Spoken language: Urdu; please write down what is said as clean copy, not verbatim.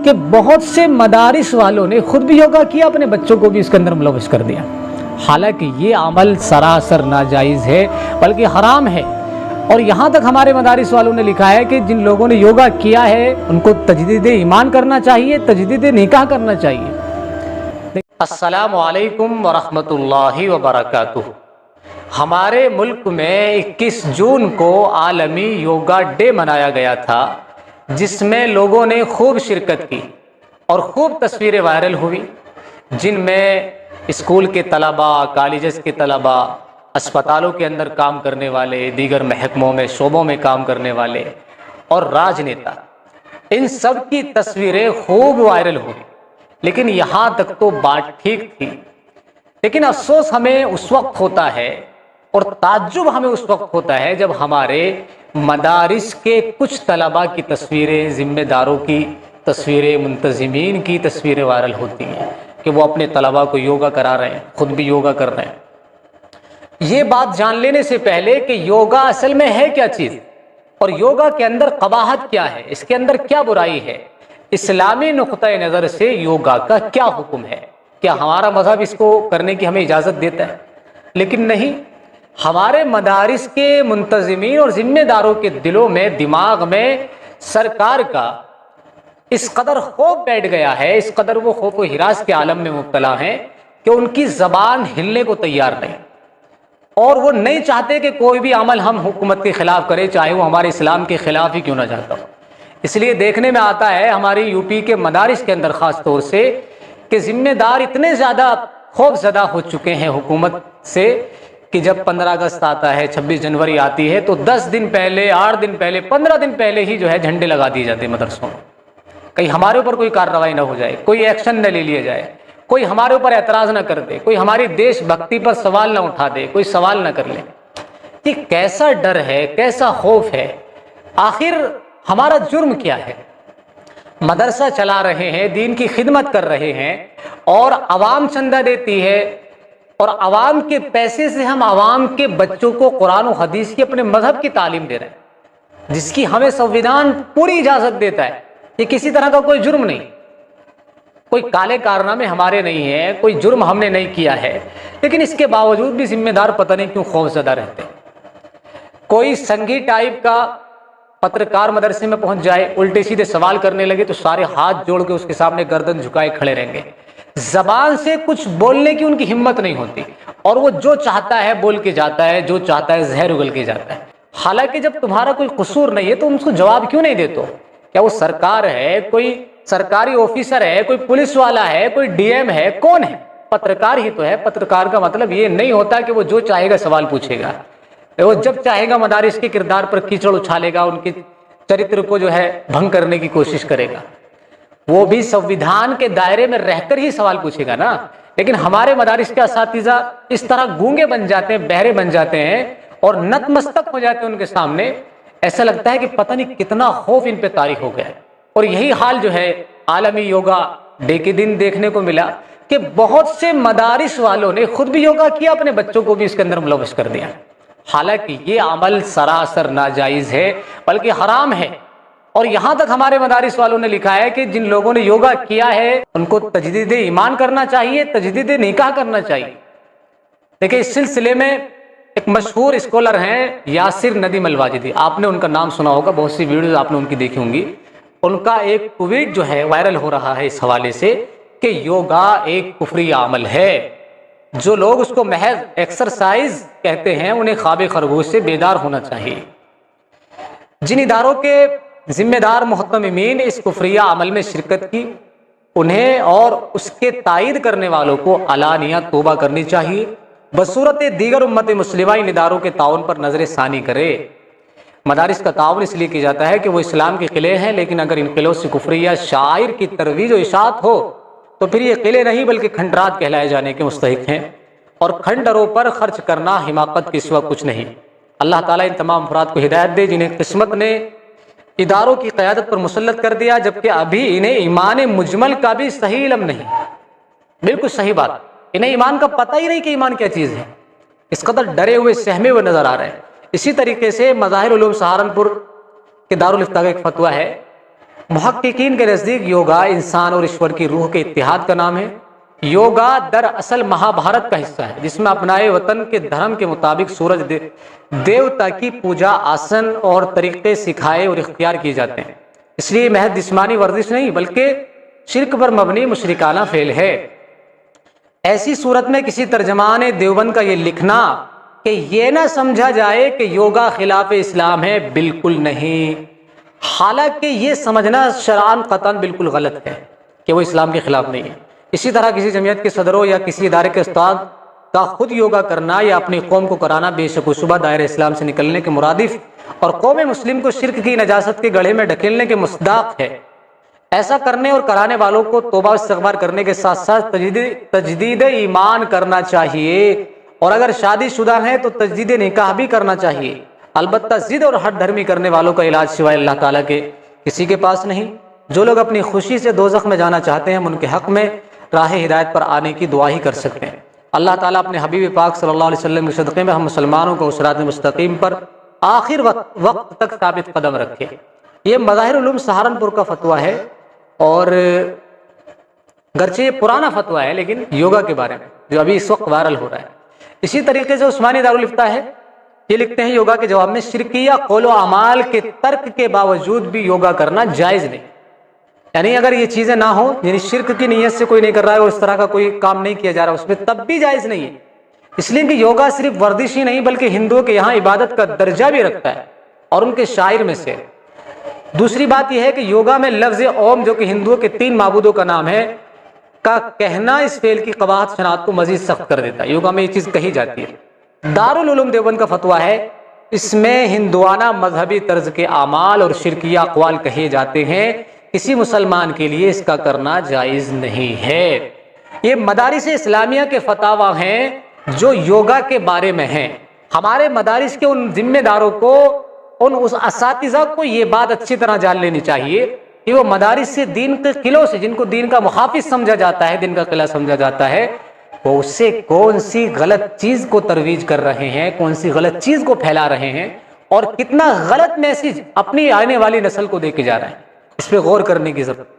کہ بہت سے مدارس والوں نے خود بھی یوگا کیا، اپنے بچوں کو بھی اس کے اندر ملوث کر دیا، حالانکہ یہ عمل سراسر ناجائز ہے بلکہ حرام ہے۔ اور یہاں تک ہمارے مدارس والوں نے لکھا ہے کہ جن لوگوں نے یوگا کیا ہے ان کو تجدید ایمان کرنا چاہیے، تجدید نکاح کرنا چاہیے۔ السلام علیکم ورحمۃ اللہ وبرکاتہ۔ ہمارے ملک میں 21 جون کو عالمی یوگا ڈے منایا گیا تھا، جس میں لوگوں نے خوب شرکت کی اور خوب تصویریں وائرل ہوئی، جن میں اسکول کے طلباء، کالجز کے طلباء، اسپتالوں کے اندر کام کرنے والے، دیگر محکموں میں، شعبوں میں کام کرنے والے اور راجنیتا، ان سب کی تصویریں خوب وائرل ہوئی۔ لیکن یہاں تک تو بات ٹھیک تھی، لیکن افسوس ہمیں اس وقت ہوتا ہے اور تعجب ہمیں اس وقت ہوتا ہے جب ہمارے مدارس کے کچھ طلباء کی تصویریں، ذمہ داروں کی تصویریں، منتظمین کی تصویریں وائرل ہوتی ہیں کہ وہ اپنے طلباء کو یوگا کرا رہے ہیں، خود بھی یوگا کر رہے ہیں۔ یہ بات جان لینے سے پہلے کہ یوگا اصل میں ہے کیا چیز اور یوگا کے اندر قباحت کیا ہے، اس کے اندر کیا برائی ہے، اسلامی نقطہ نظر سے یوگا کا کیا حکم ہے، کیا ہمارا مذہب اس کو کرنے کی ہمیں اجازت دیتا ہے؟ لیکن نہیں، ہمارے مدارس کے منتظمین اور ذمہ داروں کے دلوں میں، دماغ میں سرکار کا اس قدر خوف بیٹھ گیا ہے، اس قدر وہ خوف و ہراس کے عالم میں مبتلا ہیں کہ ان کی زبان ہلنے کو تیار نہیں، اور وہ نہیں چاہتے کہ کوئی بھی عمل ہم حکومت کے خلاف کرے، چاہے وہ ہمارے اسلام کے خلاف ہی کیوں نہ جاتا ہو۔ اس لیے دیکھنے میں آتا ہے ہماری یو پی کے مدارس کے اندر خاص طور سے کہ ذمہ دار اتنے زیادہ خوف زدہ ہو چکے ہیں حکومت سے کہ جب 15 اگست آتا ہے، 26 جنوری آتی ہے، تو 10 دن پہلے، 8 دن پہلے، 15 دن پہلے ہی جو ہے جھنڈے لگا دیے جاتے ہیں مدرسوں میں، کہیں ہمارے اوپر کوئی کارروائی نہ ہو جائے، کوئی ایکشن نہ لے لیا جائے، کوئی ہمارے اوپر اعتراض نہ کر دے، کوئی ہماری دیش بھکتی پر سوال نہ اٹھا دے، کوئی سوال نہ کر لے۔ یہ کیسا ڈر ہے، کیسا خوف ہے؟ آخر ہمارا جرم کیا ہے؟ مدرسہ چلا رہے ہیں، دین کی خدمت کر رہے ہیں، اور عوام چندہ دیتی ہے، اور عوام کے پیسے سے ہم عوام کے بچوں کو قرآن و حدیث کی، اپنے مذہب کی تعلیم دے رہے ہیں، جس کی ہمیں سنویدھان پوری اجازت دیتا ہے۔ یہ کسی طرح کا کوئی جرم نہیں، کوئی کالے کارنامے ہمارے نہیں ہیں، کوئی جرم ہم نے نہیں کیا ہے، لیکن اس کے باوجود بھی ذمہ دار پتہ نہیں کیوں خوف زدہ رہتے ہیں۔ کوئی سنگھی ٹائپ کا پترکار مدرسے میں پہنچ جائے، الٹے سیدھے سوال کرنے لگے تو سارے ہاتھ جوڑ کے اس کے سامنے گردن جھکائے کھڑے رہیں گے، زبان سے کچھ بولنے کی ان کی ہمت نہیں ہوتی، اور وہ جو چاہتا ہے بول کے جاتا ہے، جو چاہتا ہے زہر اگل کے جاتا ہے۔ حالانکہ جب تمہارا کوئی قصور نہیں ہے تو ان کو جواب کیوں نہیں دیتے؟ کیا وہ سرکار ہے، کوئی سرکاری آفیسر ہے، کوئی پولیس والا ہے، کوئی ڈی ایم ہے، کون ہے؟ پترکار ہی تو ہے۔ پترکار کا مطلب یہ نہیں ہوتا کہ وہ جو چاہے گا سوال پوچھے گا، وہ جب چاہے گا مدارس کے کردار پر کیچڑ اچھالے گا، ان کے چرتر کو جو ہے بھنگ کرنے کی کوشش کرے گا۔ وہ بھی سنویدھان کے دائرے میں رہ کر ہی سوال پوچھے گا نا۔ لیکن ہمارے مدارس کے اساتذہ اس طرح گونگے بن جاتے ہیں، بہرے بن جاتے ہیں اور نتمستک ہو جاتے ہیں ان کے سامنے، ایسا لگتا ہے کہ پتہ نہیں کتنا خوف ان پہ طاری ہو گیا ہے۔ اور یہی حال جو ہے عالمی یوگا ڈے کے دن دیکھنے کو ملا کہ بہت سے مدارس والوں نے خود بھی یوگا کیا، اپنے بچوں کو بھی اس کے اندر ملوث کر دیا، حالانکہ یہ عمل سراسر ناجائز ہے بلکہ حرام ہے۔ اور یہاں تک ہمارے مدارس والوں نے لکھا ہے کہ جن لوگوں نے یوگا کیا ہے ان کو تجدید ایمان کرنا چاہیے، تجدید نکاح کرنا چاہیے۔ دیکھیں، اس سلسلے میں ایک مشہور اسکالر ہیں یاسر ندیم الواجدی، آپ نے ان کا نام سنا ہوگا، بہت سی ویڈیوز آپ نے ان کی دیکھی ہوں گی۔ ان کا ایک ٹویٹ جو ہے وائرل ہو رہا ہے اس حوالے سے کہ یوگا ایک کفری عمل ہے، جو لوگ اس کو محض ایکسرسائز کہتے ہیں انہیں خواب خرگوش سے بیدار ہونا چاہیے۔ جن اداروں کے ذمہ دار محتممین اس کفریہ عمل میں شرکت کی، انہیں اور اس کے تائید کرنے والوں کو علانیہ توبہ کرنی چاہیے، بصورت دیگر امت مسلمہ ان اداروں کے تعاون پر نظر ثانی کرے۔ مدارس کا تعاون اس لیے کیا جاتا ہے کہ وہ اسلام کے قلعے ہیں، لیکن اگر ان قلعوں سے کفریہ شاعر کی ترویج و اشاعت ہو تو پھر یہ قلعے نہیں بلکہ کھنڈرات کہلائے جانے کے مستحق ہیں، اور کھنڈروں پر خرچ کرنا حماقت کے سوا کچھ نہیں۔ اللہ تعالیٰ ان تمام افراد کو ہدایت دے جنہیں قسمت نے اداروں کی قیادت پر مسلط کر دیا، جبکہ ابھی انہیں ایمان مجمل کا بھی صحیح علم نہیں۔ بالکل صحیح بات، انہیں ایمان کا پتہ ہی نہیں کہ ایمان کیا چیز ہے، اس قدر ڈرے ہوئے سہمے ہوئے نظر آ رہے ہیں۔ اسی طریقے سے مظاہر علوم سہارنپور کے دارالافتاء کا ایک فتویٰ ہے محققین کے نزدیک یوگا انسان اور ایشور کی روح کے اتحاد کا نام ہے۔ یوگا دراصل مہابھارت کا حصہ ہے، جس میں اپنائے وطن کے دھرم کے مطابق سورج دیوتا کی پوجا، آسن اور طریقے سکھائے اور اختیار کیے جاتے ہیں۔ اس لیے محض جسمانی ورزش نہیں بلکہ شرک پر مبنی مشرکانہ فعل ہے۔ ایسی صورت میں کسی ترجمان دیوبند کا یہ لکھنا کہ یہ نہ سمجھا جائے کہ یوگا خلاف اسلام ہے، بالکل نہیں، حالانکہ یہ سمجھنا شرعاً قطعاً بالکل غلط ہے کہ وہ اسلام کے خلاف نہیں ہے۔ اسی طرح کسی جمعیت کے صدروں یا کسی ادارے کے استاد کا خود یوگا کرنا یا اپنی قوم کو کرانا بے شک و شبہ دائرہ اسلام سے نکلنے کے مرادف اور قوم مسلم کو شرک کی نجاست کے گڑھے میں ڈھکیلنے کے مصداق ہے۔ ایسا کرنے اور کرانے والوں کو توبہ و استغفار کرنے کے ساتھ ساتھ تجدید ایمان کرنا چاہیے، اور اگر شادی شدہ ہیں تو تجدید نکاح بھی کرنا چاہیے۔ البتہ ضد اور ہٹ دھرمی کرنے والوں کا علاج سوائے اللہ تعالیٰ کے کسی کے پاس نہیں۔ جو لوگ اپنی خوشی سے دوزخ میں جانا چاہتے ہیں، ان کے حق میں راہ ہدایت پر آنے کی دعا ہی کر سکتے ہیں۔ اللہ تعالیٰ اپنے حبیب پاک صلی اللہ علیہ وسلم کے صدقے میں ہم مسلمانوں کو صراط مستقیم پر آخر وقت تک ثابت قدم رکھے۔ یہ مظاہر علوم سہارنپور کا فتویٰ ہے، اور گرچہ یہ پرانا فتویٰ ہے لیکن یوگا کے بارے میں جو ابھی اس وقت وائرل ہو رہا ہے۔ اسی طریقے سے عثمانی دارالفتاء ہے، یہ لکھتے ہیں یوگا کے جواب میں شرکیہ قول و اعمال کے ترک کے باوجود بھی یوگا کرنا جائز نہیں، یعنی اگر یہ چیزیں نہ ہوں، یعنی شرک کی نیت سے کوئی نہیں کر رہا ہے اور اس طرح کا کوئی کام نہیں کیا جا رہا اس میں، تب بھی جائز نہیں ہے، اس لیے کہ یوگا صرف ورزش ہی نہیں بلکہ ہندوؤں کے یہاں عبادت کا درجہ بھی رکھتا ہے اور ان کے شاعر میں سے۔ دوسری بات یہ ہے کہ یوگا میں لفظ اوم، جو کہ ہندوؤں کے 3 معبودوں کا نام ہے، کا کہنا اس فعل کی قباحت شناعت کو مزید سخت کر دیتا ہے۔ یوگا میں یہ چیز کہی جاتی ہے۔ دارالعلوم دیوبند کا فتویٰ ہے، اس میں ہندوانہ مذہبی طرز کے اعمال اور شرکیہ اقوال کہے جاتے ہیں، کسی مسلمان کے لیے اس کا کرنا جائز نہیں ہے۔ یہ مدارس اسلامیہ کے فتاوی ہیں جو یوگا کے بارے میں ہیں۔ ہمارے مدارس کے ان ذمہ داروں کو، اس اساتذہ کو یہ بات اچھی طرح جان لینی چاہیے کہ وہ مدارس سے دین کے قلعوں سے، جن کو دین کا محافظ سمجھا جاتا ہے، دین کا قلعہ سمجھا جاتا ہے، وہ اس سے کون سی غلط چیز کو ترویج کر رہے ہیں، کون سی غلط چیز کو پھیلا رہے ہیں، اور کتنا غلط میسج اپنی آنے والی نسل کو دے کے جا رہے ہیں۔ اس پہ غور کرنے کی ضرورت ہے۔